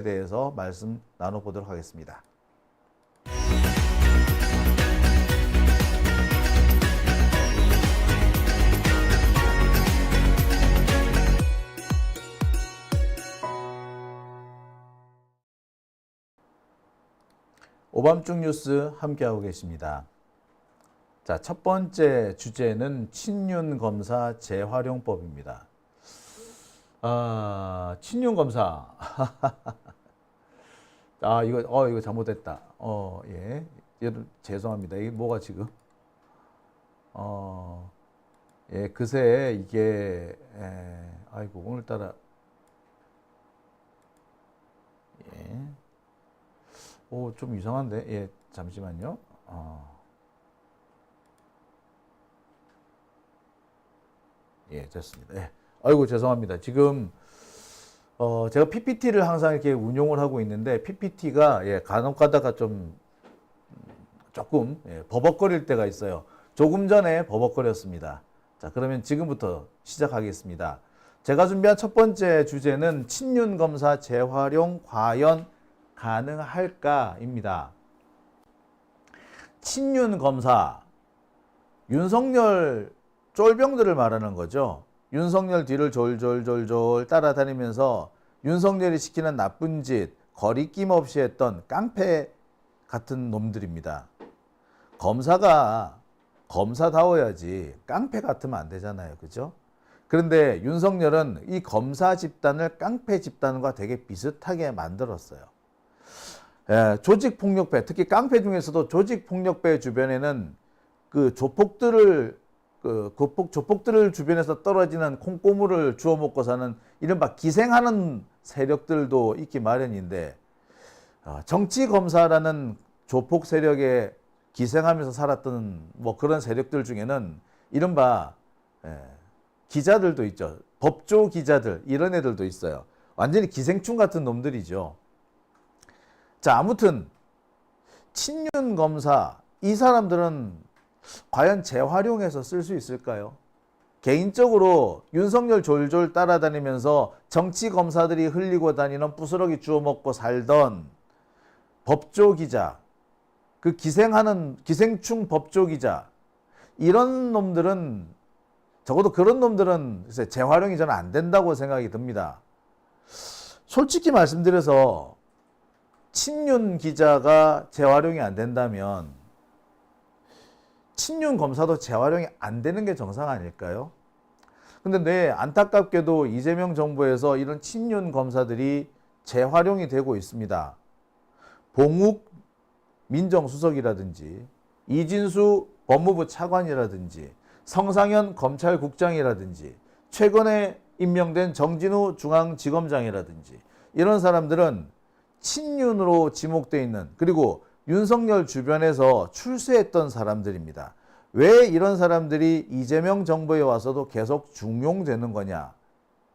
대해서 말씀 나눠보도록 하겠습니다. 오밤중 뉴스 함께하고 계십니다. 자, 첫 번째 주제는 친윤검사 재활용법입니다. 친윤검사. 이거 잘못됐다. 예. 죄송합니다. 이게 뭐가 지금? 예, 그새 이게, 아이고, 오늘따라, 예. 좀 이상한데? 예, 잠시만요. 예, 됐습니다. 예. 아이고, 죄송합니다. 지금, 제가 PPT를 항상 이렇게 운용을 하고 있는데, PPT가, 예, 간혹 가다가 조금, 예, 버벅거릴 때가 있어요. 조금 전에 버벅거렸습니다. 자, 그러면 지금부터 시작하겠습니다. 제가 준비한 첫 번째 주제는 친윤검사 재활용 과연 가능할까입니다. 친윤검사, 윤석열 쫄병들을 말하는 거죠. 윤석열 뒤를 졸졸졸졸 따라다니면서 윤석열이 시키는 나쁜 짓 거리낌 없이 했던 깡패 같은 놈들입니다. 검사가 검사다워야지 깡패 같으면 안 되잖아요. 그죠? 그런데 윤석열은 이 검사 집단을 깡패 집단과 되게 비슷하게 만들었어요. 예, 조직폭력배, 특히 깡패 중에서도 조직폭력배 주변에는 그 조폭들을 주변에서 떨어지는 콩고물을 주워 먹고 사는 이른바 기생하는 세력들도 있기 마련인데, 정치검사라는 조폭 세력에 기생하면서 살았던 뭐 그런 세력들 중에는 이른바 기자들도 있죠. 법조 기자들, 이런 애들도 있어요. 완전히 기생충 같은 놈들이죠. 자, 아무튼 친윤검사, 이 사람들은 과연 재활용해서 쓸 수 있을까요? 개인적으로 윤석열 졸졸 따라다니면서 정치검사들이 흘리고 다니는 부스러기 주워 먹고 살던 법조기자, 그 기생충 법조기자, 이런 놈들은, 적어도 그런 놈들은 재활용이 저는 안 된다고 생각이 듭니다. 솔직히 말씀드려서 친윤 기자가 재활용이 안 된다면 친윤 검사도 재활용이 안 되는 게 정상 아닐까요? 근데 안타깝게도 이재명 정부에서 이런 친윤 검사들이 재활용이 되고 있습니다. 봉욱 민정수석이라든지 이진수 법무부 차관이라든지 성상현 검찰국장이라든지 최근에 임명된 정진우 중앙지검장이라든지 이런 사람들은 친윤으로 지목되어 있는, 그리고 윤석열 주변에서 출세했던 사람들입니다. 왜 이런 사람들이 이재명 정부에 와서도 계속 중용되는 거냐?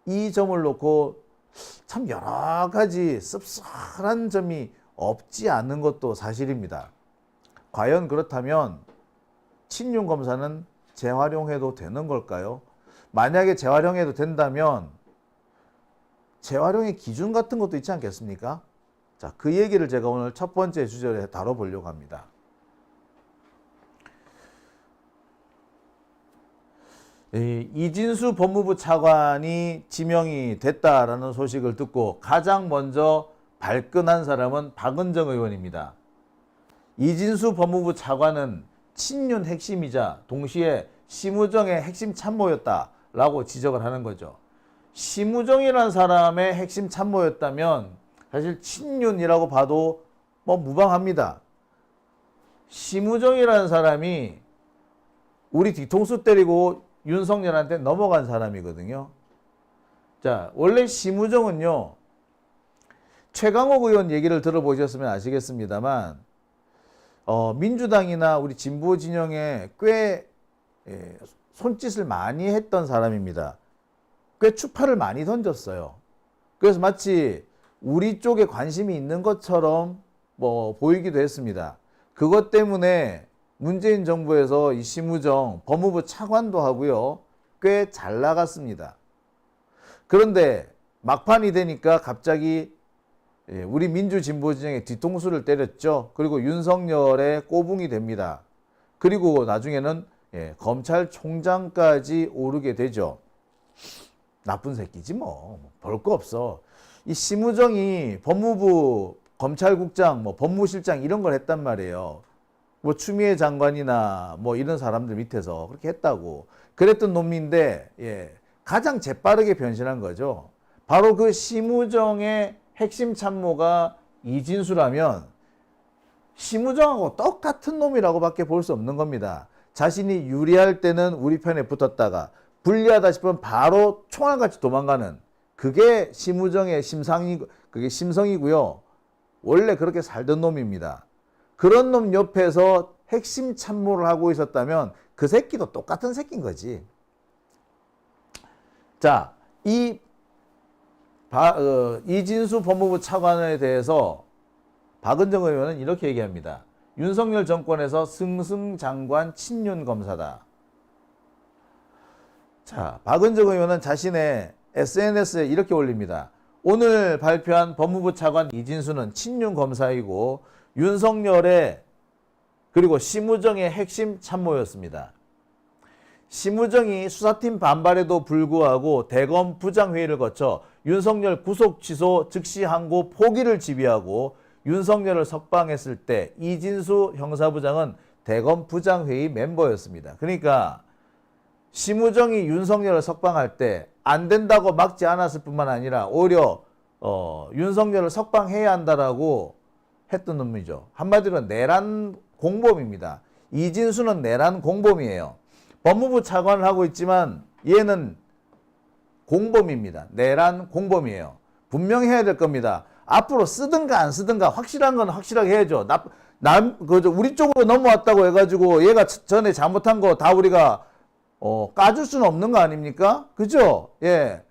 이 점을 놓고 참 여러 가지 씁쓸한 점이 없지 않은 것도 사실입니다. 과연 그렇다면 친윤 검사는 재활용해도 되는 걸까요? 만약에 재활용해도 된다면 재활용의 기준 같은 것도 있지 않겠습니까? 자, 그 얘기를 제가 오늘 첫 번째 주제로 다뤄보려고 합니다. 이진수 법무부 차관이 지명이 됐다라는 소식을 듣고 가장 먼저 발끈한 사람은 박은정 의원입니다. 이진수 법무부 차관은 친윤 핵심이자 동시에 심우정의 핵심 참모였다라고 지적을 하는 거죠. 심우정이라는 사람의 핵심 참모였다면 사실 친윤이라고 봐도 뭐 무방합니다. 심우정이라는 사람이 우리 뒤통수 때리고 윤석열한테 넘어간 사람이거든요. 자, 원래 심우정은요, 최강욱 의원 얘기를 들어보셨으면 아시겠습니다만, 민주당이나 우리 진보 진영에 꽤 손짓을 많이 했던 사람입니다. 꽤 추파를 많이 던졌어요. 그래서 마치 우리 쪽에 관심이 있는 것처럼 뭐 보이기도 했습니다. 그것 때문에 문재인 정부에서 이 심우정 법무부 차관도 하고요, 꽤 잘 나갔습니다. 그런데 막판이 되니까 갑자기 예, 우리 민주진보진영의 뒤통수를 때렸죠. 그리고 윤석열의 꼬붕이 됩니다. 그리고 나중에는 예, 검찰총장까지 오르게 되죠. 나쁜 새끼지 뭐. 볼 거 없어. 이 심우정이 법무부 검찰국장, 뭐 법무실장 이런 걸 했단 말이에요. 뭐 추미애 장관이나 뭐 이런 사람들 밑에서 그렇게 했다고. 그랬던 놈인데 예, 가장 재빠르게 변신한 거죠. 바로 그 심우정의 핵심 참모가 이진수라면 심우정하고 똑같은 놈이라고밖에 볼 수 없는 겁니다. 자신이 유리할 때는 우리 편에 붙었다가 불리하다 싶으면 바로 총알같이 도망가는 그게 심우정의 그게 심성이고요. 원래 그렇게 살던 놈입니다. 그런 놈 옆에서 핵심 참모를 하고 있었다면 그 새끼도 똑같은 새끼인 거지. 자, 이진수 법무부 차관에 대해서 박은정 의원은 이렇게 얘기합니다. 윤석열 정권에서 승승장구한 친윤 검사다. 자, 박은정 의원은 자신의 SNS에 이렇게 올립니다. 오늘 발표한 법무부 차관 이진수는 친윤 검사이고 윤석열의 그리고 심우정의 핵심 참모였습니다. 심우정이 수사팀 반발에도 불구하고 대검 부장회의를 거쳐 윤석열 구속 취소 즉시 항고 포기를 지휘하고 윤석열을 석방했을 때 이진수 형사부장은 대검 부장회의 멤버였습니다. 그러니까 심우정이 윤석열을 석방할 때 안 된다고 막지 않았을 뿐만 아니라 오히려 윤석열을 석방해야 한다라고 했던 놈이죠. 한마디로 내란 공범입니다. 이진수는 내란 공범이에요. 법무부 차관을 하고 있지만 얘는 공범입니다. 내란 공범이에요. 분명히 해야 될 겁니다. 앞으로 쓰든가 안 쓰든가 확실한 건 확실하게 해야죠. 우리 쪽으로 넘어왔다고 해가지고 얘가 전에 잘못한 거 다 우리가 까줄 수는 없는 거 아닙니까? 그죠? 예.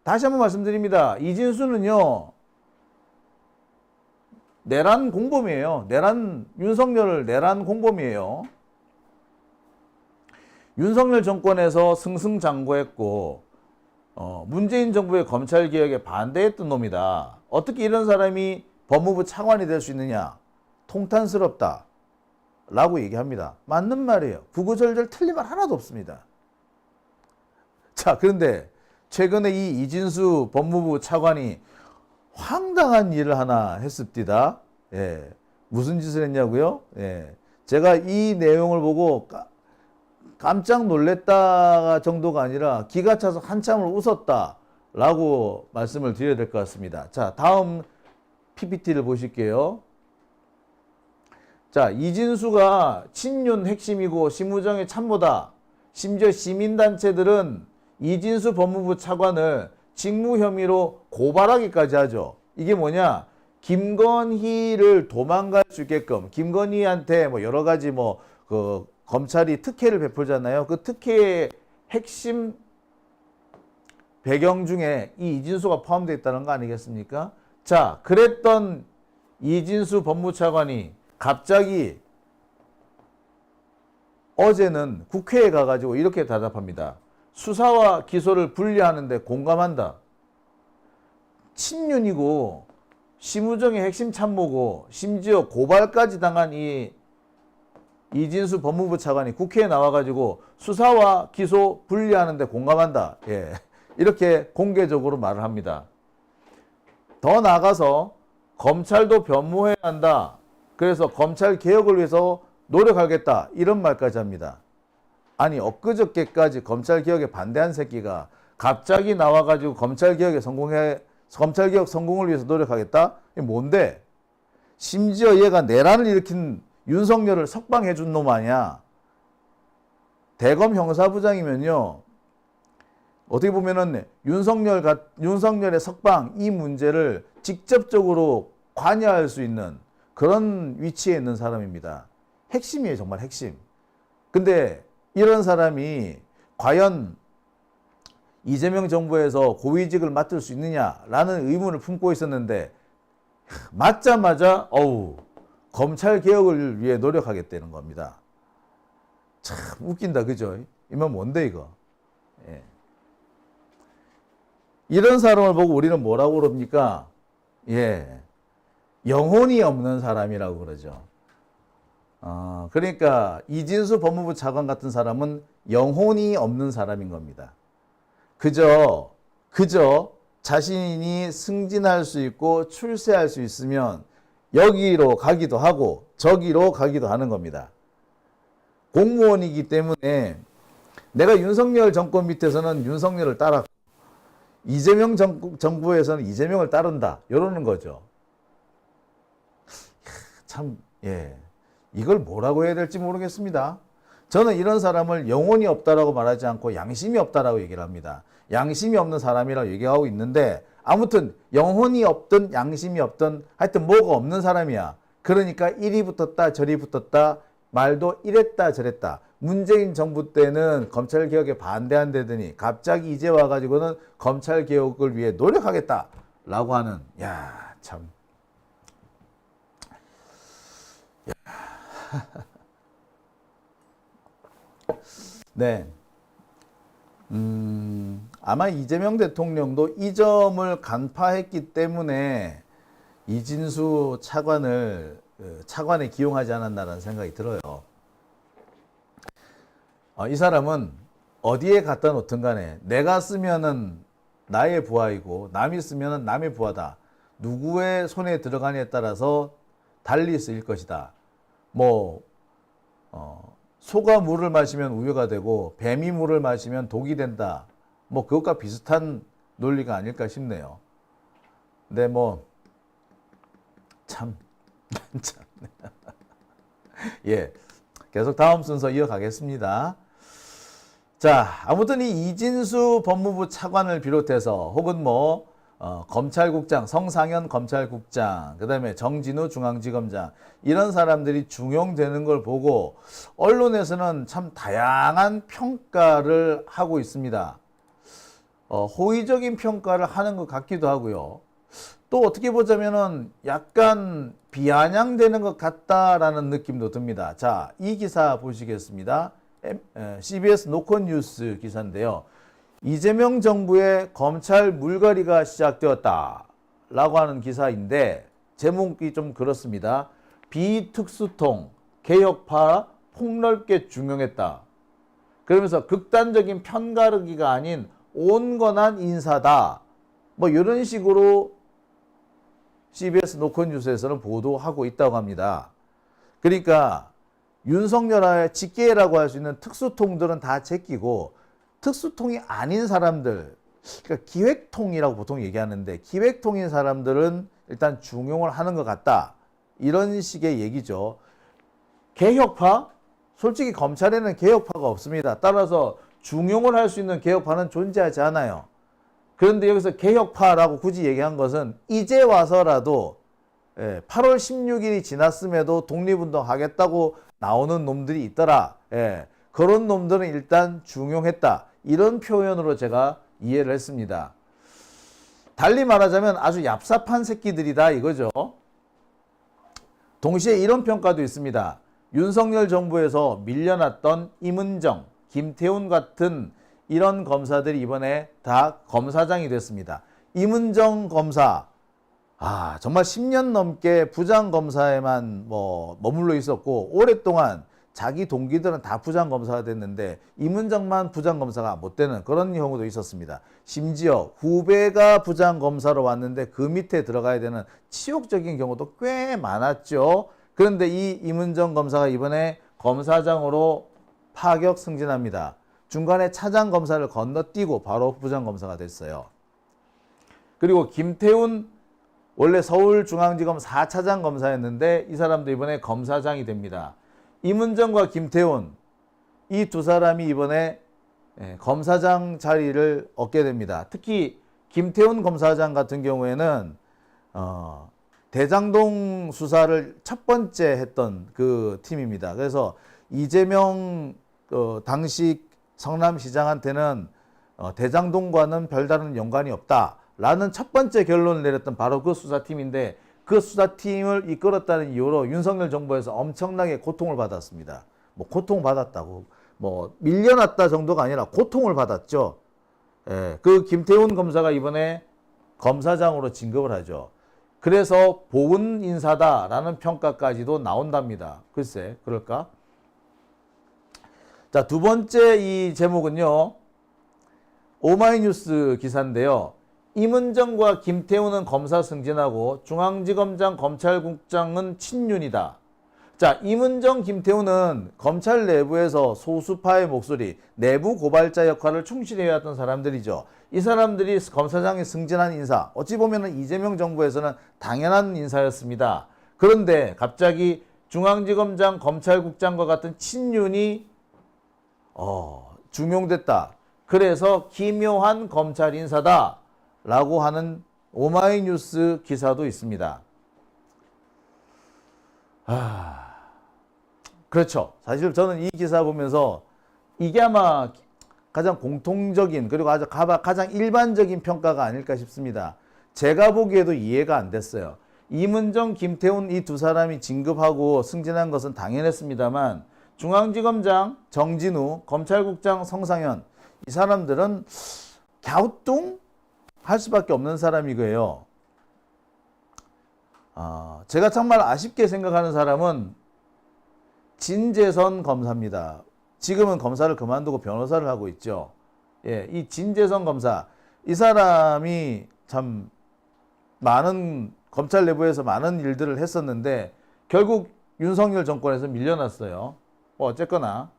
다시 한번 말씀드립니다. 이진수는요, 내란 공범이에요. 윤석열 내란 공범이에요. 윤석열 정권에서 승승장구했고, 문재인 정부의 검찰개혁에 반대했던 놈이다. 어떻게 이런 사람이 법무부 차관이 될 수 있느냐? 통탄스럽다. 라고 얘기합니다. 맞는 말이에요. 구구절절 틀린 말 하나도 없습니다. 자, 그런데 최근에 이 이진수 법무부 차관이 황당한 일을 하나 했습니다. 예. 무슨 짓을 했냐고요? 예. 제가 이 내용을 보고 깜짝 놀랬다 정도가 아니라 기가 차서 한참을 웃었다라고 말씀을 드려야 될 것 같습니다. 자, 다음 PPT를 보실게요. 자, 이진수가 친윤 핵심이고 심우정의 참모다. 심지어 시민단체들은 이진수 법무부 차관을 직무 혐의로 고발하기까지 하죠. 이게 뭐냐? 김건희를 도망갈 수 있게끔 김건희한테 뭐 여러 가지 검찰이 특혜를 베풀잖아요. 그 특혜의 핵심 배경 중에 이 이진수가 포함되어 있다는 거 아니겠습니까? 자, 그랬던 이진수 법무차관이 갑자기 어제는 국회에 가가지고 이렇게 대답합니다. 수사와 기소를 분리하는데 공감한다. 친윤이고 심우정의 핵심 참모고 심지어 고발까지 당한 이 이진수 법무부 차관이 국회에 나와가지고 수사와 기소 분리하는데 공감한다. 예. 이렇게 공개적으로 말을 합니다. 더 나아가서 검찰도 변모해야 한다. 그래서 검찰 개혁을 위해서 노력하겠다. 이런 말까지 합니다. 아니, 엊그저께까지 검찰 개혁에 반대한 새끼가 갑자기 나와가지고 검찰 개혁 성공을 위해서 노력하겠다? 이게 뭔데? 심지어 얘가 내란을 일으킨 윤석열을 석방해 준 놈 아니야. 대검 형사부장이면요, 어떻게 보면은 윤석열의 석방 이 문제를 직접적으로 관여할 수 있는 그런 위치에 있는 사람입니다. 핵심이에요, 정말 핵심. 근데 이런 사람이 과연 이재명 정부에서 고위직을 맡을 수 있느냐라는 의문을 품고 있었는데 맞자마자 검찰 개혁을 위해 노력하겠다는 겁니다. 참 웃긴다, 그죠? 이만 뭔데 이거? 예. 이런 사람을 보고 우리는 뭐라고 그럽니까? 예, 영혼이 없는 사람이라고 그러죠. 그러니까 이진수 법무부 차관 같은 사람은 영혼이 없는 사람인 겁니다. 그저 자신이 승진할 수 있고 출세할 수 있으면 여기로 가기도 하고 저기로 가기도 하는 겁니다. 공무원이기 때문에 내가 윤석열 정권 밑에서는 윤석열을 따라 이재명 정부에서는 이재명을 따른다. 이러는 거죠. 참, 예. 이걸 뭐라고 해야 될지 모르겠습니다. 저는 이런 사람을 영혼이 없다라고 말하지 않고 양심이 없다라고 얘기를 합니다. 양심이 없는 사람이라고 얘기하고 있는데 아무튼 영혼이 없든 양심이 없든 하여튼 뭐가 없는 사람이야. 그러니까 이리 붙었다 저리 붙었다 말도 이랬다 저랬다. 문재인 정부 때는 검찰개혁에 반대한다더니 갑자기 이제 와가지고는 검찰개혁을 위해 노력하겠다라고 하는 참. 네. 아마 이재명 대통령도 이 점을 간파했기 때문에 이진수 차관에 기용하지 않았나라는 생각이 들어요. 이 사람은 어디에 갖다 놓든 간에 내가 쓰면은 나의 부하이고 남이 쓰면은 남의 부하다. 누구의 손에 들어가냐에 따라서 달리 쓰일 것이다. 소가 물을 마시면 우유가 되고 뱀이 물을 마시면 독이 된다. 그것과 비슷한 논리가 아닐까 싶네요. 근데 참. 예. 계속 다음 순서 이어가겠습니다. 자, 아무튼 이 이진수 법무부 차관을 비롯해서 혹은 검찰국장, 성상현 검찰국장, 그 다음에 정진우 중앙지검장 이런 사람들이 중용되는 걸 보고 언론에서는 참 다양한 평가를 하고 있습니다. 호의적인 평가를 하는 것 같기도 하고요. 또 어떻게 보자면은 약간 비아냥되는 것 같다라는 느낌도 듭니다. 자, 이 기사 보시겠습니다. CBS 노컷뉴스 기사인데요. 이재명 정부의 검찰 물갈이가 시작되었다 라고 하는 기사인데 제목이 좀 그렇습니다. 비특수통 개혁파 폭넓게 중용했다. 그러면서 극단적인 편가르기가 아닌 온건한 인사다. 이런 식으로 CBS 노컷뉴스에서는 보도하고 있다고 합니다. 그러니까 윤석열의 직계라고 할 수 있는 특수통들은 다 제끼고 특수통이 아닌 사람들, 그러니까 기획통이라고 보통 얘기하는데 기획통인 사람들은 일단 중용을 하는 것 같다. 이런 식의 얘기죠. 개혁파? 솔직히 검찰에는 개혁파가 없습니다. 따라서 중용을 할 수 있는 개혁파는 존재하지 않아요. 그런데 여기서 개혁파라고 굳이 얘기한 것은 이제 와서라도 8월 16일이 지났음에도 독립운동 하겠다고 나오는 놈들이 있더라. 그런 놈들은 일단 중용했다. 이런 표현으로 제가 이해를 했습니다. 달리 말하자면 아주 얍삽한 새끼들이다 이거죠. 동시에 이런 평가도 있습니다. 윤석열 정부에서 밀려났던 임은정, 김태훈 같은 이런 검사들이 이번에 다 검사장이 됐습니다. 임은정 검사, 정말 10년 넘게 부장검사에만 머물러 있었고 오랫동안 자기 동기들은 다 부장검사가 됐는데 임은정만 부장검사가 못 되는 그런 경우도 있었습니다. 심지어 후배가 부장검사로 왔는데 그 밑에 들어가야 되는 치욕적인 경우도 꽤 많았죠. 그런데 이 임은정 검사가 이번에 검사장으로 파격 승진합니다. 중간에 차장검사를 건너뛰고 바로 부장검사가 됐어요. 그리고 김태훈 원래 서울중앙지검 4차장 검사였는데 이 사람도 이번에 검사장이 됩니다. 임은정과 김태훈 이 두 사람이 이번에 검사장 자리를 얻게 됩니다. 특히 김태훈 검사장 같은 경우에는 대장동 수사를 첫 번째 했던 그 팀입니다. 그래서 이재명 당시 성남시장한테는 대장동과는 별다른 연관이 없다라는 첫 번째 결론을 내렸던 바로 그 수사팀인데 그 수사팀을 이끌었다는 이유로 윤석열 정부에서 엄청나게 고통을 받았습니다. 고통받았다고 밀려났다 정도가 아니라 고통을 받았죠. 그 김태훈 검사가 이번에 검사장으로 진급을 하죠. 그래서 보은 인사다라는 평가까지도 나온답니다. 글쎄, 그럴까? 자, 두 번째 이 제목은요, 오마이뉴스 기사인데요. 임은정과 김태우는 검사 승진하고 중앙지검장 검찰국장은 친윤이다. 자, 임은정, 김태우는 검찰 내부에서 소수파의 목소리, 내부 고발자 역할을 충실히 해왔던 사람들이죠. 이 사람들이 검사장에 승진한 인사, 어찌 보면 이재명 정부에서는 당연한 인사였습니다. 그런데 갑자기 중앙지검장 검찰국장과 같은 친윤이 중용됐다. 그래서 기묘한 검찰 인사다 라고 하는 오마이뉴스 기사도 있습니다. 그렇죠. 사실 저는 이 기사 보면서 이게 아마 가장 공통적인, 그리고 아주 가장 일반적인 평가가 아닐까 싶습니다. 제가 보기에도 이해가 안 됐어요. 임은정, 김태훈 이 두 사람이 진급하고 승진한 것은 당연했습니다만 중앙지검장 정진우, 검찰국장 성상현, 이 사람들은 갸우뚱할 수밖에 없는 사람이고요. 제가 정말 아쉽게 생각하는 사람은 진재선 검사입니다. 지금은 검사를 그만두고 변호사를 하고 있죠. 예, 이 진재선 검사, 이 사람이 참 많은 검찰 내부에서 많은 일들을 했었는데 결국 윤석열 정권에서 밀려났어요. 어쨌거나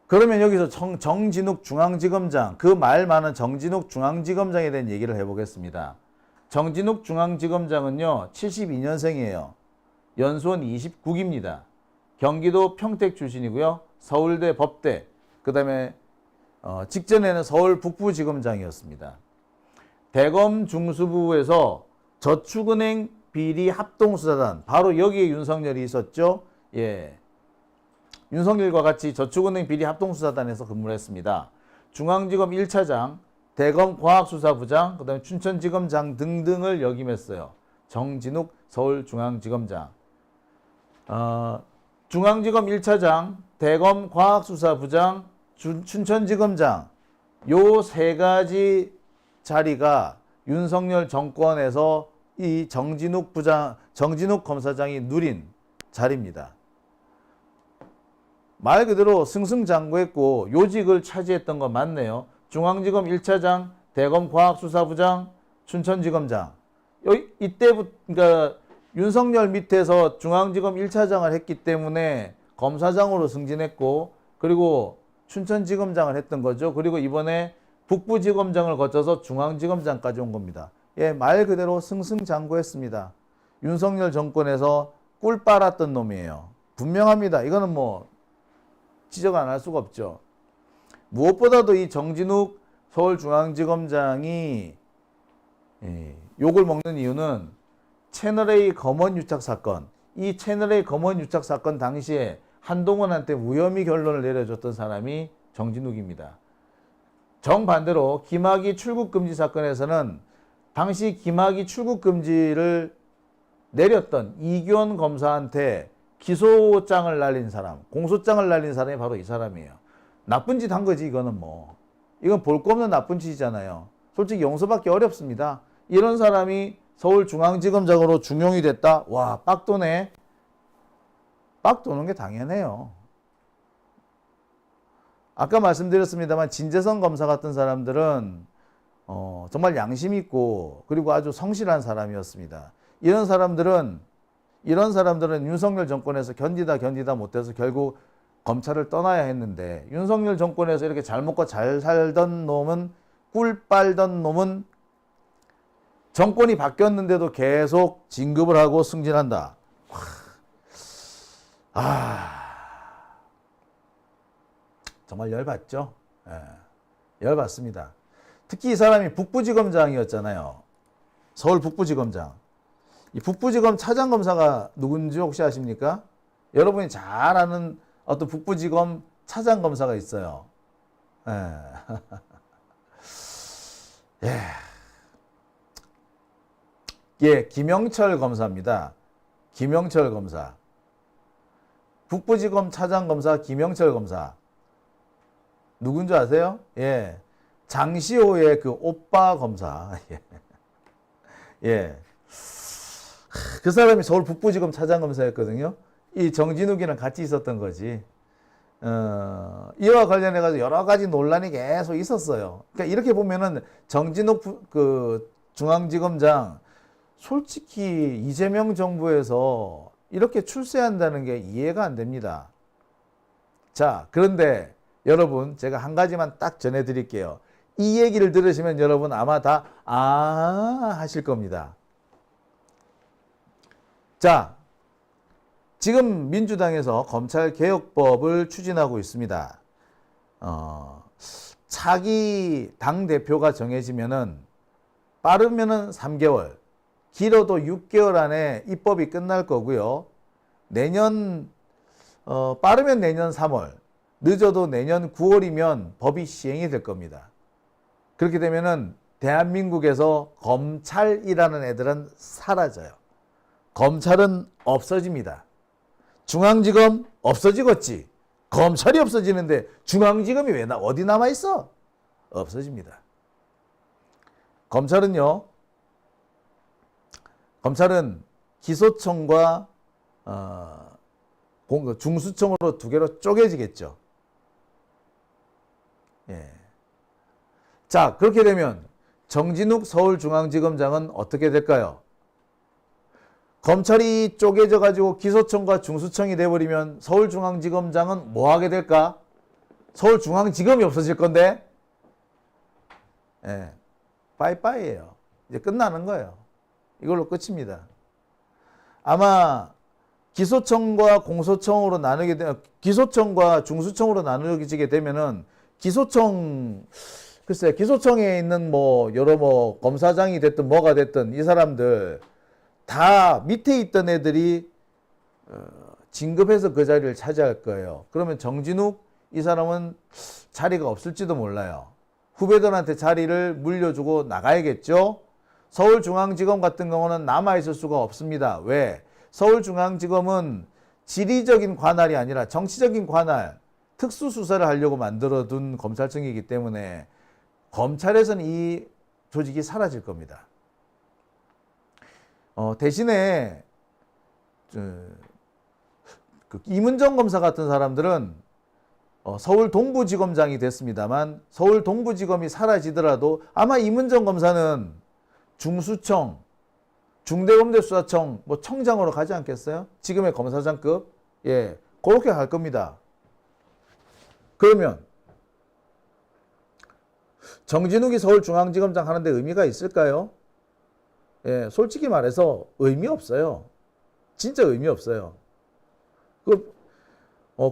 그러면 여기서 정진욱 중앙지검장, 그 말 많은 정진욱 중앙지검장에 대한 얘기를 해보겠습니다. 정진욱 중앙지검장은요 72년생이에요. 연수원 29기입니다. 경기도 평택 출신이고요. 서울대 법대, 그 다음에 직전에는 서울 북부지검장이었습니다. 대검 중수부에서 저축은행 비리 합동수사단, 바로 여기에 윤석열이 있었죠. 예, 윤석열과 같이 저축은행 비리 합동수사단에서 근무를 했습니다. 중앙지검 1차장, 대검 과학수사부장, 그 다음에 춘천지검장 등등을 역임했어요. 정진욱 서울중앙지검장. 중앙지검 1차장, 대검 과학수사부장, 춘천지검장, 요 세 가지 자리가 윤석열 정권에서 이 정진욱 검사장이 누린 자리입니다. 말 그대로 승승장구했고 요직을 차지했던 건 맞네요. 중앙지검 1차장, 대검 과학수사부장, 춘천지검장. 이때부터 그러니까 윤석열 밑에서 중앙지검 1차장을 했기 때문에 검사장으로 승진했고, 그리고 춘천지검장을 했던 거죠. 그리고 이번에 북부지검장을 거쳐서 중앙지검장까지 온 겁니다. 예, 말 그대로 승승장구했습니다. 윤석열 정권에서 꿀 빨았던 놈이에요. 분명합니다. 이거는 뭐 지적 안 할 수가 없죠. 무엇보다도 이 정진욱 서울중앙지검장이 욕을 먹는 이유는 채널A 검언 유착 사건, 이 채널A 검언 유착 사건 당시에 한동훈한테 무혐의 결론을 내려줬던 사람이 정진욱입니다. 정반대로 김학의 출국금지 사건에서는 당시 김학의 출국금지를 내렸던 이규원 검사한테 기소장을 날린 사람, 공소장을 날린 사람이 바로 이 사람이에요. 나쁜 짓 한 거지, 이거는 뭐. 이건 볼 거 없는 나쁜 짓이잖아요. 솔직히 용서받기 어렵습니다. 이런 사람이 서울중앙지검장으로 중용이 됐다? 와, 빡 도네. 빡 도는 게 당연해요. 아까 말씀드렸습니다만 진재성 검사 같은 사람들은 정말 양심 있고 그리고 아주 성실한 사람이었습니다. 이런 사람들은 윤석열 정권에서 견디다 못해서 결국 검찰을 떠나야 했는데, 윤석열 정권에서 이렇게 잘 먹고 잘 살던 놈은, 꿀 빨던 놈은 정권이 바뀌었는데도 계속 진급을 하고 승진한다. 정말 열받죠? 예, 열받습니다. 특히 이 사람이 북부지검장이었잖아요. 서울 북부지검장. 이 북부지검 차장검사가 누군지 혹시 아십니까? 여러분이 잘 아는 어떤 북부지검 차장검사가 있어요. 예. 예, 김영철 검사입니다. 김영철 검사. 북부지검 차장검사 김영철 검사. 누군지 아세요? 예. 장시호의 그 오빠 검사. 예. 그 사람이 서울 북부지검 차장검사였거든요. 이 정진욱이랑 같이 있었던 거지. 이와 관련해가지고 여러 가지 논란이 계속 있었어요. 그러니까 이렇게 보면은 정진욱 그 중앙지검장 솔직히 이재명 정부에서 이렇게 출세한다는 게 이해가 안 됩니다. 자, 그런데 여러분 제가 한 가지만 딱 전해드릴게요. 이 얘기를 들으시면 여러분 아마 다 하실 겁니다. 자, 지금 민주당에서 검찰개혁법을 추진하고 있습니다. 차기 당대표가 정해지면은 빠르면은 3개월, 길어도 6개월 안에 입법이 끝날 거고요. 빠르면 내년 3월, 늦어도 내년 9월이면 법이 시행이 될 겁니다. 그렇게 되면은 대한민국에서 검찰이라는 애들은 사라져요. 검찰은 없어집니다. 중앙지검 없어지겠지. 검찰이 없어지는데 중앙지검이 왜 어디 남아 있어? 없어집니다. 검찰은 기소청과 중수청으로 두 개로 쪼개지겠죠. 예. 자, 그렇게 되면 정진욱 서울중앙지검장은 어떻게 될까요? 검찰이 쪼개져 가지고 기소청과 중수청이 돼버리면 서울중앙지검장은 뭐 하게 될까? 서울중앙지검이 없어질 건데, 예, 빠이빠이예요. 이제 끝나는 거예요. 이걸로 끝입니다. 아마 기소청과 공소청으로 나누게 되면, 기소청과 중수청으로 나누어지게 되면은 기소청에 있는 여러 검사장이 됐든 뭐가 됐든 이 사람들 다 밑에 있던 애들이 진급해서 그 자리를 차지할 거예요. 그러면 정진욱 이 사람은 자리가 없을지도 몰라요. 후배들한테 자리를 물려주고 나가야겠죠. 서울중앙지검 같은 경우는 남아있을 수가 없습니다. 왜? 서울중앙지검은 지리적인 관할이 아니라 정치적인 관할, 특수수사를 하려고 만들어둔 검찰청이기 때문에 검찰에서는 이 조직이 사라질 겁니다. 대신에 이문정 검사 같은 사람들은 서울 동부지검장이 됐습니다만 서울 동부지검이 사라지더라도 아마 이문정 검사는 중수청, 중대범죄수사청 청장으로 가지 않겠어요? 지금의 검사장급? 예, 그렇게 갈 겁니다. 그러면 정진욱이 서울중앙지검장 하는데 의미가 있을까요? 예, 솔직히 말해서 의미 없어요. 진짜 의미 없어요.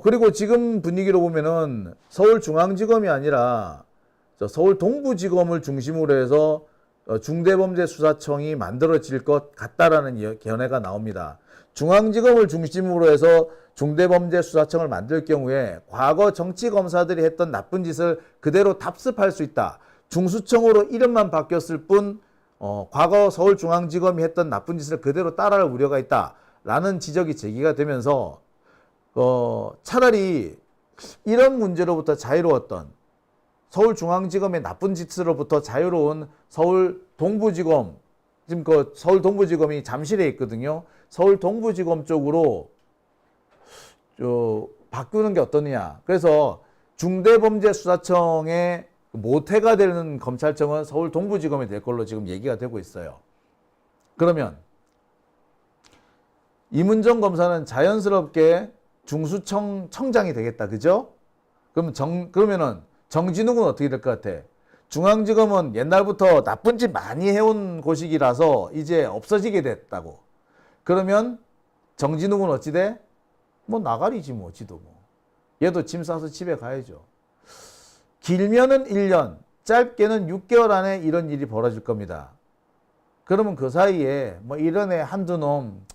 그리고 지금 분위기로 보면은 서울중앙지검이 아니라 서울 동부지검을 중심으로 해서 중대범죄수사청이 만들어질 것 같다라는 견해가 나옵니다. 중앙지검을 중심으로 해서 중대범죄수사청을 만들 경우에 과거 정치검사들이 했던 나쁜 짓을 그대로 답습할 수 있다. 중수청으로 이름만 바뀌었을 뿐 과거 서울중앙지검이 했던 나쁜 짓을 그대로 따라할 우려가 있다라는 지적이 제기가 되면서 차라리 이런 문제로부터 자유로웠던 서울중앙지검의 나쁜 짓으로부터 자유로운 서울 동부지검, 지금 서울 동부지검이 잠실에 있거든요. 서울 동부지검 쪽으로 바꾸는 게 어떠냐. 그래서 중대범죄수사청의 모태가 되는 검찰청은 서울 동부지검이 될 걸로 지금 얘기가 되고 있어요. 그러면 이문정 검사는 자연스럽게 중수청 청장이 되겠다. 그죠? 그러면은 정진욱은 어떻게 될 것 같아? 중앙지검은 옛날부터 나쁜 짓 많이 해온 곳이라서 이제 없어지게 됐다고. 그러면 정진욱은 어찌 돼? 나가리지 지도 얘도 짐 싸서 집에 가야죠. 길면은 1년, 짧게는 6개월 안에 이런 일이 벌어질 겁니다. 그러면 그 사이에 이런 애 한두 놈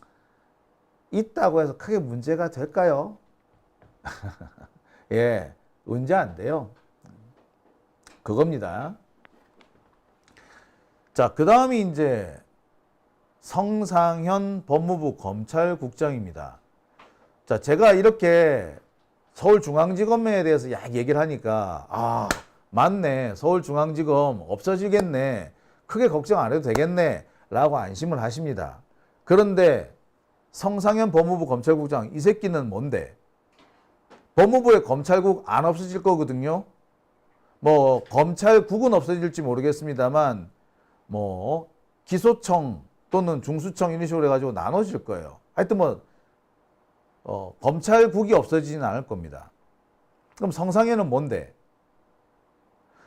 있다고 해서 크게 문제가 될까요? 예, 문제 안 돼요. 그겁니다. 자, 그 다음이 이제 성상현 법무부 검찰국장입니다. 자, 제가 이렇게 서울중앙지검에 대해서 얘기를 하니까 맞네, 서울중앙지검 없어지겠네, 크게 걱정 안 해도 되겠네 라고 안심을 하십니다. 그런데 성상현 법무부 검찰국장, 이 새끼는 뭔데? 법무부의 검찰국 안 없어질 거거든요. 뭐 검찰국은 없어질지 모르겠습니다만 뭐 기소청 또는 중수청 이런 식으로 해가지고 나눠질 거예요. 하여튼 뭐 검찰국이 없어지진 않을 겁니다. 그럼 성상현은 뭔데?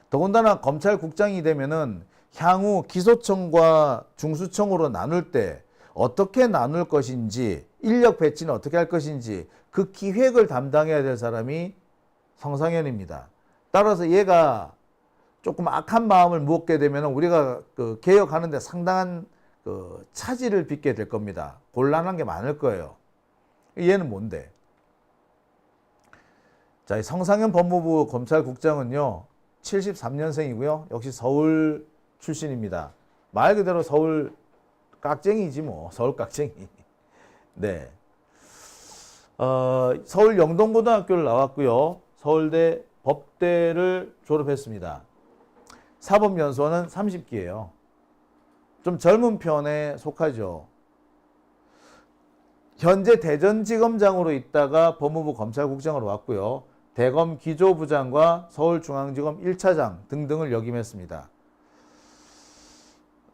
더군다나 검찰국장이 되면은 향후 기소청과 중수청으로 나눌 때 어떻게 나눌 것인지, 인력 배치는 어떻게 할 것인지 그 기획을 담당해야 될 사람이 성상현입니다. 따라서 얘가 조금 악한 마음을 먹게 되면 우리가 그 개혁하는데 상당한 그 차질을 빚게 될 겁니다. 곤란한 게 많을 거예요. 얘는 뭔데? 자, 이 성상현 법무부 검찰국장은요, 73년생이고요. 역시 서울 출신입니다. 말 그대로 서울 깍쟁이지 뭐. 서울 깍쟁이. 네. 서울 영동고등학교를 나왔고요. 서울대 법대를 졸업했습니다. 사법연수원은 30기예요. 좀 젊은 편에 속하죠. 현재 대전지검장으로 있다가 법무부 검찰국장으로 왔고요. 대검 기조부장과 서울중앙지검 1차장 등등을 역임했습니다.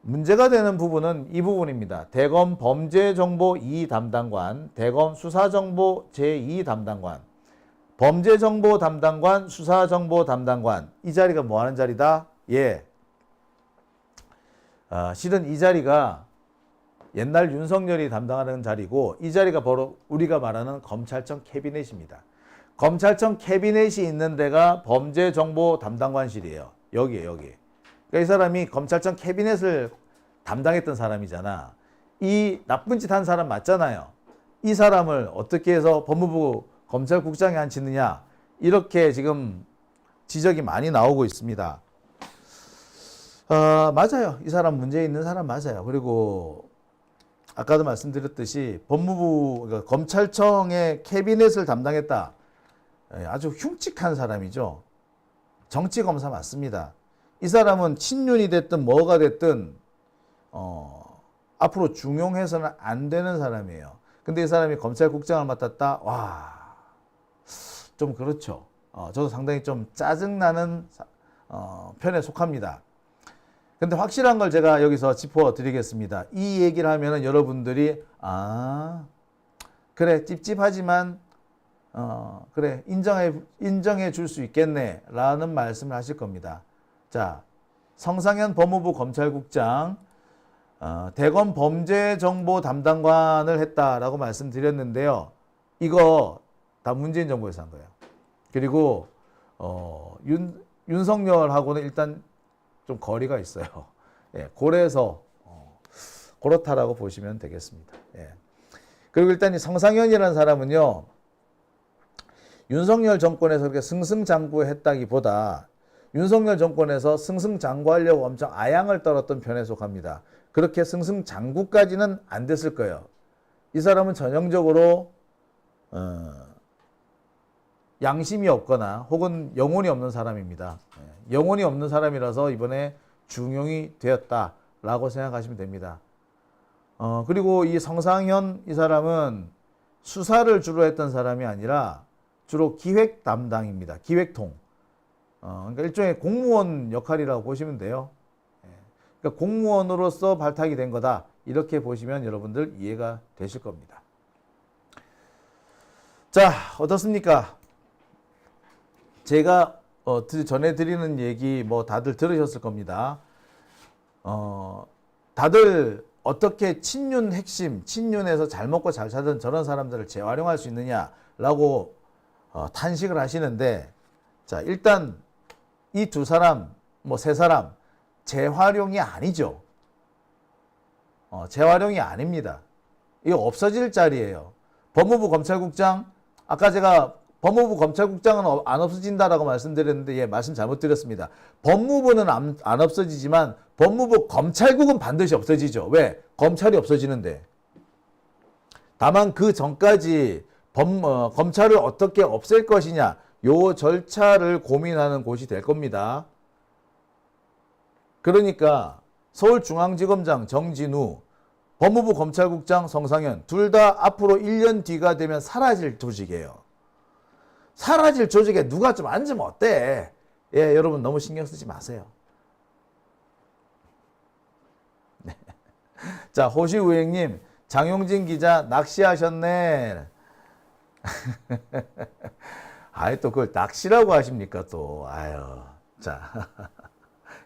문제가 되는 부분은 이 부분입니다. 대검 범죄정보 2 담당관, 대검 수사정보 제2 담당관, 범죄정보 담당관, 수사정보 담당관. 이 자리가 뭐 하는 자리다? 예. 실은 이 자리가 옛날 윤석열이 담당하는 자리고, 이 자리가 바로 우리가 말하는 검찰청 캐비넷입니다. 검찰청 캐비넷이 있는 데가 범죄정보 담당관실이에요. 여기에요, 여기. 그러니까 이 사람이 검찰청 캐비넷을 담당했던 사람이잖아. 이 나쁜 짓 한 사람 맞잖아요. 이 사람을 어떻게 해서 법무부 검찰국장에 앉히느냐, 이렇게 지금 지적이 많이 나오고 있습니다. 맞아요. 이 사람 문제 있는 사람 맞아요. 그리고 아까도 말씀드렸듯이 법무부, 그러니까 검찰청의 캐비넷을 담당했다. 아주 흉측한 사람이죠. 정치검사 맞습니다. 이 사람은 친윤이 됐든 뭐가 됐든 앞으로 중용해서는 안 되는 사람이에요. 근데 이 사람이 검찰국장을 맡았다. 와, 좀 그렇죠. 저도 상당히 좀 짜증나는 편에 속합니다. 근데 확실한 걸 제가 여기서 짚어드리겠습니다. 이 얘기를 하면은 여러분들이 그래 찝찝하지만 그래 인정해 줄 수 있겠네 라는 말씀을 하실 겁니다. 자, 성상현 법무부 검찰국장 대검 범죄정보 담당관을 했다라고 말씀드렸는데요. 이거 다 문재인 정부에서 한 거예요. 그리고 윤석열하고는 일단 좀 거리가 있어요. 예, 고래서 그렇다라고 보시면 되겠습니다. 예. 그리고 일단 이 성상현이라는 사람은요, 윤석열 정권에서 그렇게 승승장구했다기보다 윤석열 정권에서 승승장구하려고 엄청 아양을 떨었던 편에 속합니다. 그렇게 승승장구까지는 안 됐을 거예요. 이 사람은 전형적으로 양심이 없거나 혹은 영혼이 없는 사람입니다. 영혼이 없는 사람이라서 이번에 중용이 되었다라고 생각하시면 됩니다. 그리고 이 성상현 이 사람은 수사를 주로 했던 사람이 아니라 주로 기획 담당입니다. 기획통. 그러니까 일종의 공무원 역할이라고 보시면 돼요. 그러니까 공무원으로서 발탁이 된 거다. 이렇게 보시면 여러분들 이해가 되실 겁니다. 자, 어떻습니까? 제가 전해드리는 얘기 뭐 다들 들으셨을 겁니다. 다들 어떻게 친윤 핵심, 친윤에서 잘 먹고 잘 살던 저런 사람들을 재활용할 수 있느냐라고 탄식을 하시는데, 자, 일단 이 두 사람, 뭐 세 사람 재활용이 아니죠. 재활용이 아닙니다. 이거 없어질 자리예요. 법무부 검찰국장, 아까 제가 법무부 검찰국장은 안 없어진다라고 말씀드렸는데, 예, 말씀 잘못 드렸습니다. 법무부는 안 없어지지만 법무부 검찰국은 반드시 없어지죠. 왜? 검찰이 없어지는데. 다만 그 전까지 검찰을 어떻게 없앨 것이냐, 요 절차를 고민하는 곳이 될 겁니다. 그러니까 서울중앙지검장 정진우, 법무부 검찰국장 성상현 둘 다 앞으로 1년 뒤가 되면 사라질 조직이에요. 사라질 조직에 누가 좀 앉으면 어때? 예, 여러분 너무 신경 쓰지 마세요. 네. 자, 호시우행님, 장용진 기자 낚시하셨네. 아이, 또 그걸 낚시라고 하십니까, 또. 아유, 자.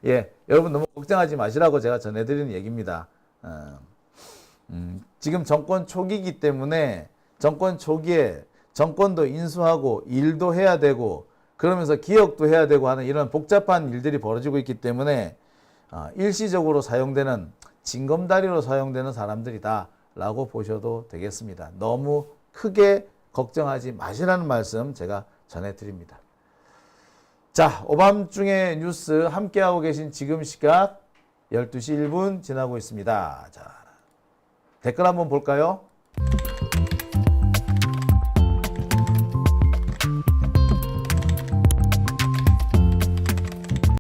예, 여러분 너무 걱정하지 마시라고 제가 전해드리는 얘기입니다. 지금 정권 초기이기 때문에 정권 초기에 정권도 인수하고 일도 해야 되고 그러면서 기억도 해야 되고 하는 이런 복잡한 일들이 벌어지고 있기 때문에 일시적으로 사용되는 징검다리로 사용되는 사람들이다 라고 보셔도 되겠습니다. 너무 크게 걱정하지 마시라는 말씀 제가 전해드립니다. 자, 오밤중의 뉴스 함께하고 계신 지금 시각 12시 1분 지나고 있습니다. 자, 댓글 한번 볼까요?